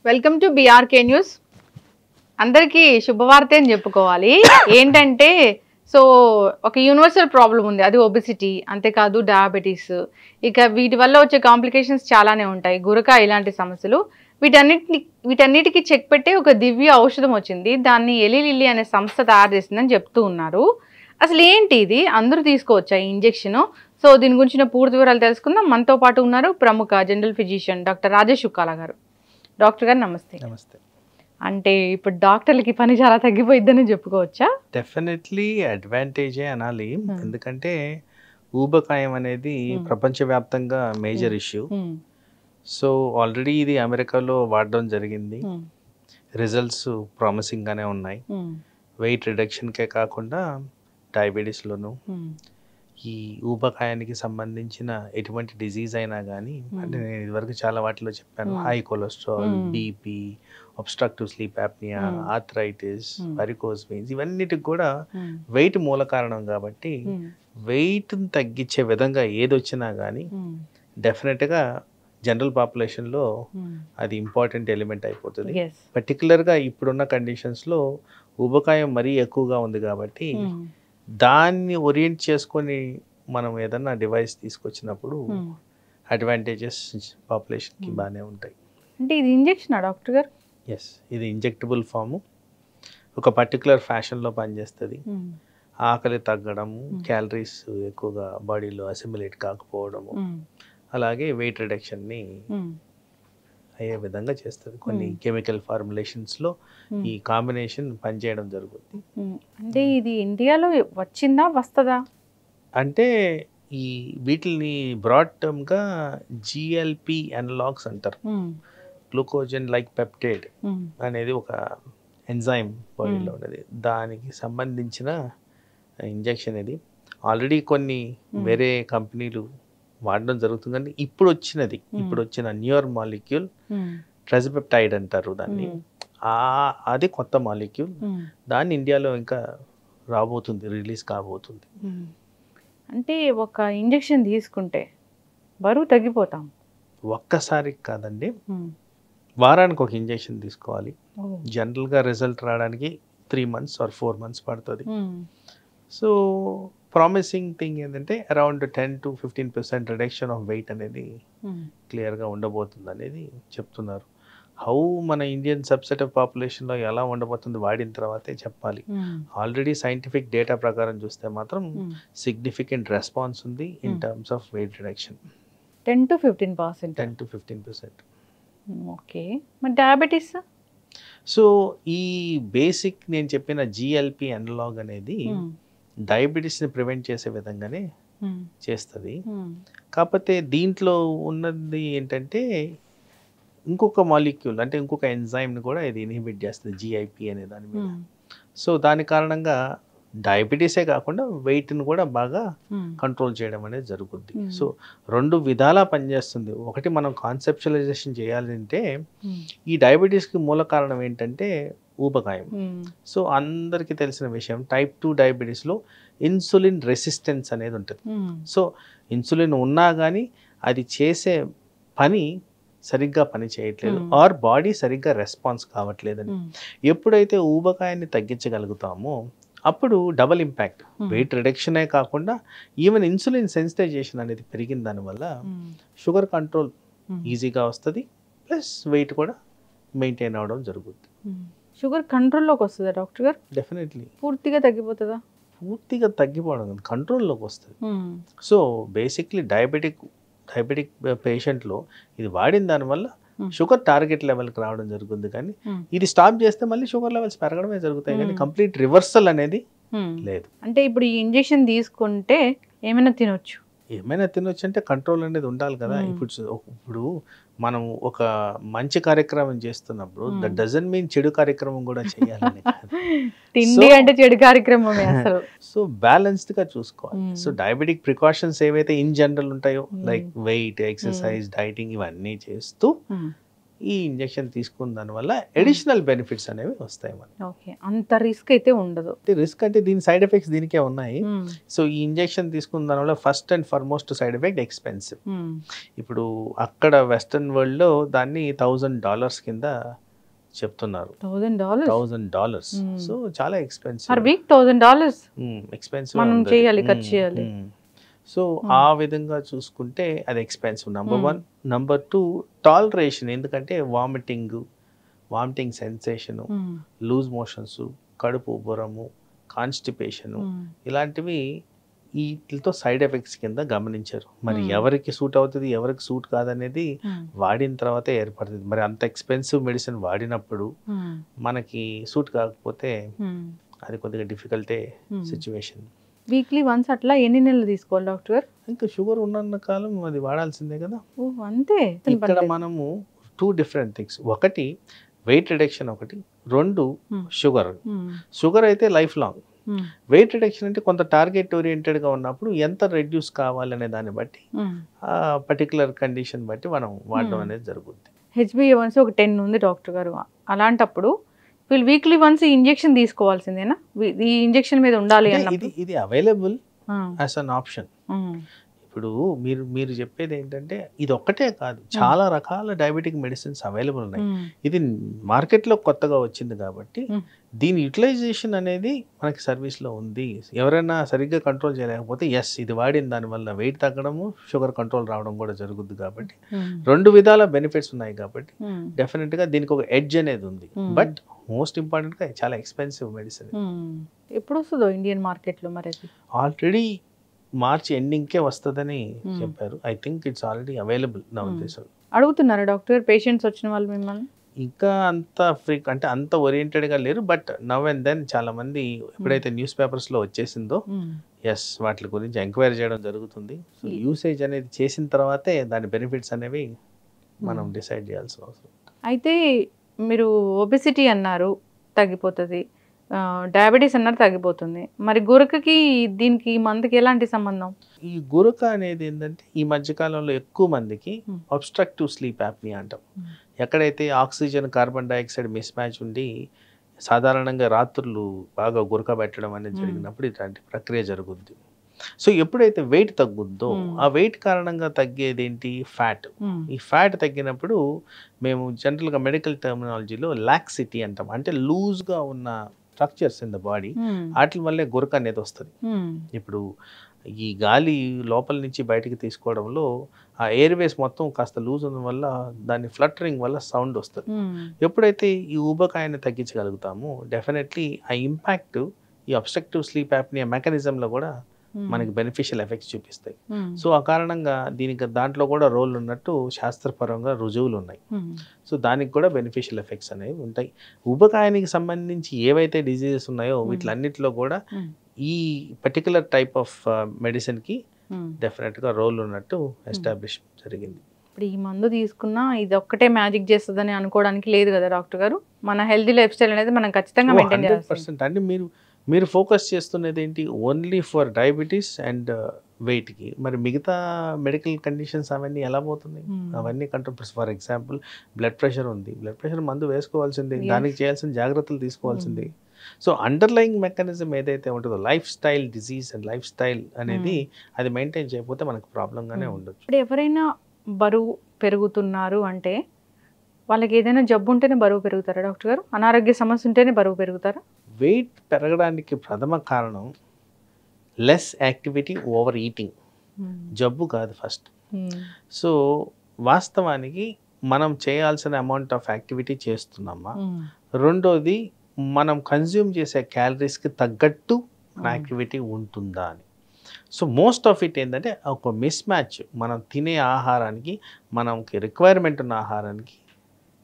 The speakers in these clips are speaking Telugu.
Welcome to BRK news. అందరికీ శుభవార్త అని చెప్పుకోవాలి. ఏంటంటే సో ఒక యూనివర్సల్ ప్రాబ్లం ఉంది, అది ఒబెసిటీ. అంతేకాదు డయాబెటీస్, ఇక వీటి వల్ల వచ్చే కాంప్లికేషన్స్ చాలానే ఉంటాయి, గురక ఇలాంటి సమస్యలు. వీటన్నిటికీ చెక్ పెట్టే ఒక దివ్య ఔషధం వచ్చింది. దాన్ని ఎలి లిల్లీ అనే సంస్థ తయారు చేసిందని చెప్తూ ఉన్నారు. అసలు ఏంటి ఇది, అందరూ తీసుకోవచ్చా ఈ ఇంజెక్షన్? సో దీని గురించిన పూర్తి వివరాలు తెలుసుకుందాం. మనతో పాటు ఉన్నారు ప్రముఖ జనరల్ ఫిజిషియన్ డాక్టర్ రాజేష్ చుక్కాల గారు. డాక్టర్ గారు నమస్తే. నమస్తే. అంటే ఇప్పుడు డాక్టర్లకి పని చాలా తగ్గిపోయిద్దని చెప్పుకోవచ్చా? డెఫినెట్లీ అడ్వాంటేజే అనాలి. ఎందుకంటే ఊబకాయం అనేది ప్రపంచవ్యాప్తంగా మేజర్ ఇష్యూ. సో ఆల్రెడీ ఇది అమెరికాలో వాడడం జరిగింది. రిజల్ట్స్ ప్రామిసింగ్గానే ఉన్నాయి. వెయిట్ రిడక్షన్కే కాకుండా డయాబెటీస్లోను ఈ ఊబకాయానికి సంబంధించిన ఎటువంటి డిజీజ్ అయినా కానీ, అంటే నేను ఇదివరకు చాలా వాటిలో చెప్పాను, high cholesterol, BP, obstructive sleep apnoea, arthritis, varicose veins, ఇవన్నిటికి కూడా వెయిట్ మూల కారణం. కాబట్టి వెయిట్ని తగ్గించే విధంగా ఏది వచ్చినా కానీ డెఫినెట్గా జనరల్ పాపులేషన్లో అది ఇంపార్టెంట్ ఎలిమెంట్ అయిపోతుంది. పర్టికులర్గా ఇప్పుడున్న కండిషన్స్లో ఊబకాయం మరీ ఎక్కువగా ఉంది కాబట్టి దాన్ని ఓరియంట్ చేసుకొని మనం ఏదన్నా డివైస్ తీసుకొచ్చినప్పుడు అడ్వాంటేజెస్ పాపులేషన్కి బాగానే ఉంటాయి. అంటే ఇది ఇంజెక్షనా డాక్టర్ గారు? ఎస్, ఇది ఇంజెక్టబుల్ ఫాము. ఒక పర్టికులర్ ఫ్యాషన్లో పనిచేస్తుంది. ఆకలి తగ్గడము, క్యాలరీస్ ఎక్కువగా బాడీలో అసిమిలేట్ కాకపోవడము, అలాగే వెయిట్ రిడక్షన్ని అయ్యే విధంగా చేస్తుంది. కొన్ని కెమికల్ ఫార్ములేషన్స్లో ఈ కాంబినేషన్ పనిచేయడం జరుగుతుంది. అంటే ఇది ఇండియాలో వచ్చిందా, వస్తుందా? అంటే ఈ వీటిని బ్రాడ్ టర్మ్గా జిఎల్పి అనలాగ్స్ అంటారు. గ్లూకోజన్ లైక్ పెప్టైడ్ అనేది ఒక ఎంజైమ్ బాడీలో ఉన్నది. దానికి సంబంధించిన ఇంజెక్షన్ ఇది. ఆల్రెడీ కొన్ని వేరే కంపెనీలు వాడడం జరుగుతుంది. కానీ ఇప్పుడు వచ్చిన న్యూయర్ మాలిక్యూల్ ట్రెజపెప్టైడ్ అంటారు దాన్ని. అది కొత్త మాలిక్యూల్. దాన్ని ఇండియాలో ఇంకా రాబోతుంది, రిలీజ్ కాబోతుంది. అంటే ఒక ఇంజెక్షన్ తీసుకుంటే బరువు తగ్గిపోతాం? ఒక్కసారి కాదండి, వారానికి ఒక ఇంజెక్షన్ తీసుకోవాలి. జనరల్గా రిజల్ట్ రావడానికి 3 months or 4 months పడుతుంది. సో ప్రామిసింగ్ థింగ్ ఏంటంటే around 10 to 15% reduction of weight అనేది క్లియర్గా ఉండబోతుంది అనేది చెప్తున్నారు. హౌ మన ఇండియన్ సబ్సెట్ ఆఫ్ పాపులేషన్లో ఎలా ఉండబోతుంది వాడిన తర్వాతే చెప్పాలి. ఆల్రెడీ సైంటిఫిక్ డేటా ప్రకారం చూస్తే మాత్రం సిగ్నిఫికెంట్ రెస్పాన్స్ ఉంది in terms of weight reduction. 10 to 15%. 10 to 15%. Okay, మరి డయాబెటీస్? సో ఈ బేసిక్ నేను చెప్పిన జిఎల్పి అనలాగ్ అనేది డయాబెటీస్ని ప్రివెంట్ చేసే విధంగానే చేస్తుంది. కాకపోతే దీంట్లో ఉన్నది ఏంటంటే ఇంకొక మాలిక్యూల్, అంటే ఇంకొక ఎంజైమ్ని కూడా ఇది ఇన్హిబిట్ చేస్తుంది, జిఐపి అనే దాని మీద. సో దాని కారణంగా డయాబెటీసే కాకుండా వెయిట్ని కూడా బాగా కంట్రోల్ చేయడం అనేది జరుగుద్ది. సో 2 విధాలా పనిచేస్తుంది. ఒకటి, మనం కాన్సెప్చువలైజేషన్ చేయాలంటే ఈ డయాబెటీస్కి మూల కారణం ఏంటంటే ఊబకాయం. సో అందరికీ తెలిసిన విషయం, టైప్ 2 డయాబెటీస్లో ఇన్సులిన్ రెసిస్టెన్స్ అనేది ఉంటుంది. సో ఇన్సులిన్ ఉన్నా కానీ అది చేసే పని సరిగ్గా పని చేయట్లేదు, ఆర్ బాడీ సరిగ్గా రెస్పాన్స్ కావట్లేదని. ఎప్పుడైతే ఊబకాయాన్ని తగ్గించగలుగుతామో అప్పుడు డబల్ ఇంపాక్ట్, వెయిట్ రిడక్షనే కాకుండా ఈవెన్ ఇన్సులిన్ సెన్సిటైజేషన్ అనేది పెరిగిన దానివల్ల షుగర్ కంట్రోల్ ఈజీగా వస్తుంది, ప్లస్ వెయిట్ కూడా మెయింటైన్ అవ్వడం జరుగుతుంది. షుగర్ కంట్రోల్లోకి వస్తుందా డాక్టర్ గారు? డెఫినెట్లీ. పూర్తిగా తగ్గిపోతుందా? పూర్తిగా తగ్గిపోవడం కాదు, కంట్రోల్లోకి వస్తుంది. సో బేసిక్లీ డయాబెటిక్ పేషెంట్లో ఇది వాడిన దానివల్ల షుగర్ టార్గెట్ లెవెల్కి రావడం జరుగుతుంది. కానీ ఇది స్టాప్ చేస్తే మళ్ళీ షుగర్ లెవెల్స్ పెరగడమే జరుగుతాయి, కానీ కంప్లీట్ రివర్సల్ అనేది లేదు. అంటే ఇప్పుడు ఈ ఇంజెక్షన్ తీసుకుంటే ఏమైనా తినొచ్చు అంటే కంట్రోల్ అనేది ఉండాలి కదా. ఇప్పుడు మనం ఒక మంచి కార్యక్రమం చేస్తున్నప్పుడు దట్ డజంట్ మీన్ చెడు కార్యక్రమం కూడా చేయాలని. తిండి అంటే చెడు కార్యక్రమమే అసలు. సో బ్యాలెన్స్డ్ గా చూసుకోవాలి. సో డయాబెటిక్ ప్రికాషన్స్ ఏవైతే ఇన్ జనరల్ ఉంటాయో, లైక్ వెయిట్, ఎక్సర్సైజ్, డైటింగ్, ఇవన్నీ చేస్తూ ఈ ఇంజెక్షన్ తీసుకున్న దానివల్ల అడిషనల్ బెనిఫిట్స్ అనేవి వస్తాయి మనకి. ఓకే, అంత రిస్క్ అయితే ఉండదు. రిస్క్ అంటే దీని సైడ్ ఎఫెక్ట్స్ దీనికే ఉన్నాయి. సో ఈ ఇంజెక్షన్ తీసుకున్న దానివల్ల first and foremost side effect expensive. ఇప్పుడు అక్కడ వెస్టర్న్ వరల్డ్ లో దాన్ని $1,000 కింద చెప్తున్నారు. $1,000. సో చాలా ఎక్స్పెన్సివ్. పర్ వీక్ $1,000 ఎక్స్పెన్సివ్ మనం చేయాలి, ఖర్చు చేయాలి. సో ఆ విధంగా చూసుకుంటే అది ఎక్స్పెన్సివ్ నెంబర్ 1. Number 2 toleration. ఎందుకంటే వామిటింగ్ సెన్సేషను, లూజ్ మోషన్స్, కడుపు ఉబ్బరము, కాన్స్టిపేషను, ఇలాంటివి వీటితో సైడ్ ఎఫెక్ట్స్ కింద గమనించారు. మరి ఎవరికి సూట్ అవుతుంది, ఎవరికి సూట్ కాదనేది వాడిన తర్వాతే ఏర్పడుతుంది. మరి అంత ఎక్స్పెన్సివ్ మెడిసిన్ వాడినప్పుడు మనకి సూట్ కాకపోతే అది కొద్దిగా డిఫికల్టే సిచ్యువేషన్. వీక్లీ వన్స్ అట్లా ఎన్ని నెలలు తీసుకోవాలి డాక్టర్? ఇంకా షుగర్ ఉన్న కాలం అది వాడాల్సిందే కదా. అంతే. ఇక్కడ మనము 2 డిఫరెంట్ థింగ్స్. ఒకటి వెయిట్ రిడక్షన్, ఒకటి 2 షుగర్ అయితే లైఫ్ లాంగ్. వెయిట్ రిడక్షన్ అంటే కొంత టార్గెట్ ఓరియంటెడ్గా ఉన్నప్పుడు ఎంత రెడ్యూస్ కావాలనే దాన్ని బట్టి ఆ పర్టికులర్ కండిషన్ బట్టి మనం వాడడం అనేది జరుగుతుంది. HbA1c ఒక 10 ఉంది డాక్టర్ గారు. అలాంటప్పుడు వీళ్ళు వీక్లీ వన్స్ ఇంజెక్షన్ తీసుకోవాల్సిందేనా? ఈ ఇంజెక్షన్ మీద ఉండాలి అన్నప్పుడు ఇది అవైలబుల్ యాజ్ అన్ ఆప్షన్. ఇప్పుడు మీరు చెప్పేది ఏంటంటే ఇది ఒక్కటే కాదు, చాలా రకాల డయాబెటిక్ మెడిసిన్స్ అవైలబుల్ ఉన్నాయి. ఇది మార్కెట్లో కొత్తగా వచ్చింది కాబట్టి దీని యూటిలైజేషన్ అనేది మనకి సర్వీస్లో ఉంది. ఎవరైనా సరిగ్గా కంట్రోల్ చేయలేకపోతే ఇది వాడిన దానివల్ల వెయిట్ తగ్గడము, షుగర్ కంట్రోల్ రావడం కూడా జరుగుతుంది. కాబట్టి 2 విధాల బెనిఫిట్స్ ఉన్నాయి. కాబట్టి డెఫినెట్గా దీనికి ఒక ఎడ్జ్ అనేది ఉంది. బట్ మోస్ట్ ఇంపార్టెంట్గా చాలా ఎక్స్పెన్సివ్ మెడిసిన్. ఎప్పుడు వస్తుందో ఇండియన్ మార్కెట్లో? మరి ఆల్రెడీ మార్చ్ ఎండింగ్కే వస్తుందని చెప్పారు. I think it's already available నా ఉద్దేశం. అడుగుతున్నారా డాక్టర్ పేషెంట్స్ వచ్చిన వాళ్ళు మిమ్మల్ని? ఇంకా అంత అంటే అంత ఓరియంటెడ్గా లేరు. బట్ నవ్ అండ్ దెన్ చాలా మంది ఎప్పుడైతే న్యూస్ పేపర్స్లో వచ్చేసిందో వాటి గురించి ఎంక్వైరీ చేయడం జరుగుతుంది. సో యూసేజ్ అనేది చేసిన తర్వాతే దాని బెనిఫిట్స్ అనేవి మనం డిసైడ్ చేయాల్సిన అవసరం. అయితే మీరు ఒబెసిటీ అన్నారు తగ్గిపోతుంది, డయాబెటీస్ అన్నారు తగ్గిపోతుంది, మరి గురకకి దీనికి మందుకి ఎలాంటి సంబంధం? ఈ గురక అనేది ఏంటంటే ఈ మధ్యకాలంలో ఎక్కువ మందికి అబ్స్ట్రక్టివ్ స్లీప్ యాప్నియా అంటాం. ఎక్కడైతే oxygen carbon dioxide miss match ఉండి సాధారణంగా రాత్రులు బాగా గురక పెట్టడం అనేది జరిగినప్పుడు ఇట్లాంటి ప్రక్రియ జరుగుద్ది. సో ఎప్పుడైతే వెయిట్ తగ్గుద్దో ఆ వెయిట్ కారణంగా తగ్గేది ఏంటి? ఫ్యాట్. ఈ ఫ్యాట్ తగ్గినప్పుడు మేము జనరల్గా మెడికల్ టర్మినాలజీలో లాక్సిటీ అంటాం. అంటే లూజ్గా ఉన్న స్ట్రక్చర్స్ ఇన్ ద బాడీ, వాటి వల్లే గురక అనేది వస్తుంది. ఇప్పుడు ఈ గాలి లోపల నుంచి బయటికి తీసుకోవడంలో ఆ ఎయిర్వేస్ మొత్తం కాస్త లూజ్ ఉండడం వల్ల దాని ఫ్లటరింగ్ వల్ల సౌండ్ వస్తుంది. ఎప్పుడైతే ఈ ఊబకాయాన్ని తగ్గించగలుగుతామో డెఫినెట్లీ ఆ ఇంపాక్ట్ ఈ అబ్స్ట్రక్టివ్ స్లీప్ యాప్నియా మెకానిజంలో కూడా మనకి బెనిఫిషియల్ ఎఫెక్ట్స్ చూపిస్తాయి. సో ఆ కారణంగా దాంట్లో కూడా రోల్ ఉన్నట్టు శాస్త్రపరంగా రుజువులు ఉన్నాయి. సో దానికి కూడా బెనిఫిషియల్ ఎఫెక్ట్స్ అనేవి ఉంటాయి. ఊబకాయానికి సంబంధించి ఏవైతే డిజీజెస్ ఉన్నాయో వీటిలన్నిటిలో కూడా ఈ పర్టికులర్ టైప్ ఆఫ్ మెడిసిన్కి డెఫినెట్గా రోల్ ఉన్నట్టు ఎస్టాబ్లిష్ జరిగింది. ఇప్పుడు ఈ మందు తీసుకున్నా ఇది ఒక్కటే మ్యాజిక్ చేస్తుందని అనుకోవడానికి లేదు కదా డాక్టర్ గారు. మన హెల్తీ లైఫ్ స్టైల్ అనేది మనం ఖచ్చితంగా మెయింటైన్ చేయాలి. 100%. అంటే మీరు ఫోకస్ చేస్తున్నది ఏంటి? ఓన్లీ ఫర్ డయాబెటీస్ అండ్ వెయిట్కి. మరి మిగతా మెడికల్ కండిషన్స్ అవన్నీ ఎలా పోతున్నాయి? అవన్నీ control. For example blood pressure ఉంది, బ్లడ్ ప్రెషర్ మందు వేసుకోవాల్సిందే, దానికి చేయాల్సిన జాగ్రత్తలు తీసుకోవాల్సిందే. సో అండర్లయింగ్ మెకానిజం ఏదైతే ఉంటుందో life style disease and life style అనేది అది మెయింటైన్ చేయకపోతే మనకు ప్రాబ్లంగానే ఉండొచ్చు. ఇప్పుడు ఎవరైనా బరువు పెరుగుతున్నారు అంటే వాళ్ళకి ఏదైనా జబ్బు ఉంటేనే బరువు పెరుగుతారా డాక్టర్ గారు? అనారోగ్య సమస్య ఉంటేనే బరువు పెరుగుతారా? వెయిట్ పెరగడానికి ప్రథమ కారణం లెస్ యాక్టివిటీ, ఓవర్ ఈటింగ్. జబ్బు కాదు ఫస్ట్. సో వాస్తవానికి మనం చేయాల్సిన అమౌంట్ ఆఫ్ యాక్టివిటీ చేస్తున్నామా? రెండోది మనం కన్జ్యూమ్ చేసే క్యాలరీస్కి తగ్గట్టు యాక్టివిటీ ఉంటుందా అని. సో మోస్ట్ ఆఫ్ ఇట్ ఏంటంటే ఒక మిస్ మ్యాచ్. మనం తినే ఆహారానికి మనకి రిక్వైర్మెంట్ ఉన్న ఆహారానికి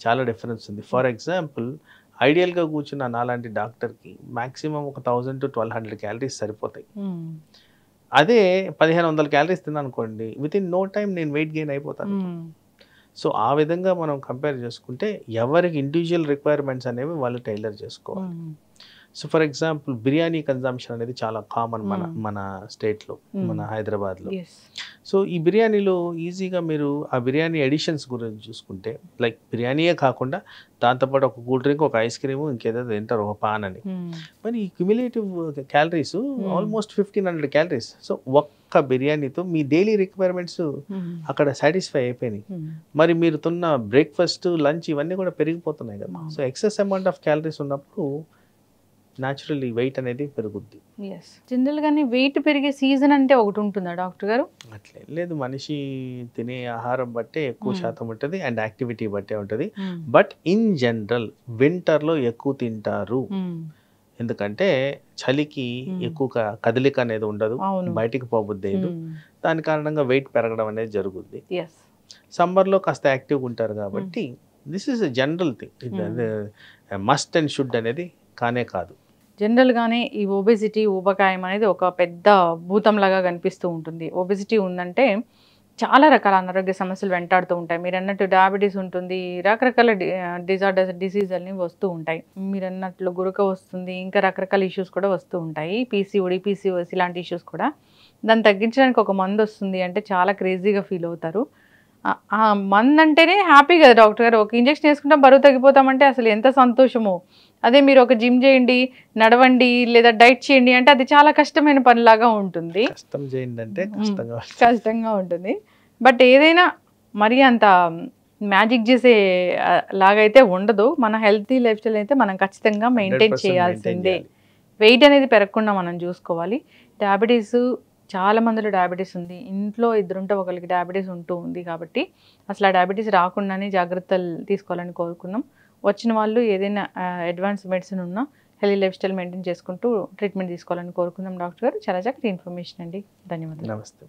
చాలా డిఫరెన్స్ ఉంది. ఫర్ ఎగ్జాంపుల్ ఐడియల్గా కూర్చున్న నాలాంటి డాక్టర్కి మ్యాక్సిమం ఒక 1000 to 1200 క్యాలరీస్ సరిపోతాయి. అదే 1500 క్యాలరీస్ తిన్నానుకోండి, విత్ ఇన్ నో టైం నేను వెయిట్ గెయిన్ అయిపోతాను. సో ఆ విధంగా మనం కంపేర్ చేసుకుంటే ఎవరికి ఇండివిజువల్ రిక్వైర్మెంట్స్ అనేవి వాళ్ళు టైలర్ చేసుకోవాలి. So for example biryani consumption అనేది చాలా కామన్ మన స్టేట్లో, మన హైదరాబాద్లో. సో ఈ బిర్యానీలో ఈజీగా మీరు ఆ బిర్యానీ ఎడిషన్స్ గురించి చూసుకుంటే, లైక్ బిర్యానీయే కాకుండా దాంతోపాటు ఒక కూల్ డ్రింక్, ఒక ఐస్ క్రీమ్, ఇంకేదో తింటారు, ఒక పాన్ అని. మరి ఈ cumulative calories almost 1500 calories. So ఒక్క బిర్యానీతో మీ డైలీ రిక్వైర్మెంట్స్ అక్కడ సాటిస్ఫై అయిపోయినాయి. మరి మీరు తిన్న బ్రేక్ఫాస్ట్, లంచ్ ఇవన్నీ కూడా పెరిగిపోతున్నాయి కదా. So excess amount of calories ఉన్నప్పుడు న్యాచురల్లీ వెయిట్ అనేది పెరుగుద్ది. జనరల్గానే వెయిట్ పెరిగే సీజన్ అంటే ఒకటి ఉంటుందా డాక్టర్ గారు? అట్లే లేదు, మనిషి తినే ఆహారం బట్టే ఎక్కువ శాతం ఉంటుంది అండ్ యాక్టివిటీ బట్టే ఉంటుంది. బట్ ఇన్ జనరల్ వింటర్లో ఎక్కువ తింటారు, ఎందుకంటే చలికి ఎక్కువ కదలిక అనేది ఉండదు, బయటికి పోబుద్ది లేదు, దాని కారణంగా వెయిట్ పెరగడం అనేది జరుగుద్ది. సమ్మర్లో కాస్త యాక్టివ్గా ఉంటారు కాబట్టి this is a general thing. Must and should అనేది కానే కాదు. జనరల్గానే ఈ ఒబెసిటీ, ఊబకాయం అనేది ఒక పెద్ద భూతంలాగా కనిపిస్తూ ఉంటుంది. ఒబెసిటీ ఉందంటే చాలా రకాల అనారోగ్య సమస్యలు వెంటాడుతూ ఉంటాయి. మీరు అన్నట్టు డయాబెటీస్ ఉంటుంది, రకరకాల డిసీజ్ అన్ని వస్తూ ఉంటాయి. మీరు అన్నట్లు గురక వస్తుంది, ఇంకా రకరకాల ఇష్యూస్ కూడా వస్తూ ఉంటాయి. పీసీఓడి, పీసీఓఎస్ ఇలాంటి ఇష్యూస్ కూడా. దాన్ని తగ్గించడానికి ఒక మందు వస్తుంది అంటే చాలా క్రేజీగా ఫీల్ అవుతారు. ఆ మందు అంటేనే హ్యాపీ కదా డాక్టర్ గారు, ఒక ఇంజెక్షన్ వేసుకుంటాం బరువు తగ్గిపోతామంటే అసలు ఎంత సంతోషమో. అదే మీరు ఒక జిమ్ చేయండి, నడవండి, లేదా డైట్ చేయండి అంటే అది చాలా కష్టమైన పనిలాగా ఉంటుంది, కష్టంగా ఉంటుంది. బట్ ఏదైనా మరీ అంత మ్యాజిక్ చేసే లాగైతే ఉండదు. మన హెల్తీ లైఫ్ స్టైల్ అయితే మనం ఖచ్చితంగా మెయింటైన్ చేయాల్సిందే. వెయిట్ అనేది పెరగకుండా మనం చూసుకోవాలి. డయాబెటీస్ చాలా మందిలో డయాబెటీస్ ఉంది, ఇంట్లో ఇద్దరుంటే ఒకరికి డయాబెటీస్ ఉంటూ ఉంది. కాబట్టి అసలు ఆ డయాబెటీస్ రాకుండానే జాగ్రత్తలు తీసుకోవాలని కోరుకున్నాం. వచ్చిన వాళ్ళు ఏదైనా అడ్వాన్స్ మెడిసిన్ ఉన్నా హెల్తీ లైఫ్ స్టైల్ మెయింటైన్ చేసుకుంటూ ట్రీట్మెంట్ తీసుకోవాలని కోరుకుందాం. డాక్టర్ గారు చాలా చక్కటి ఇన్ఫర్మేషన్ అండి, ధన్యవాదాలు. నమస్తే.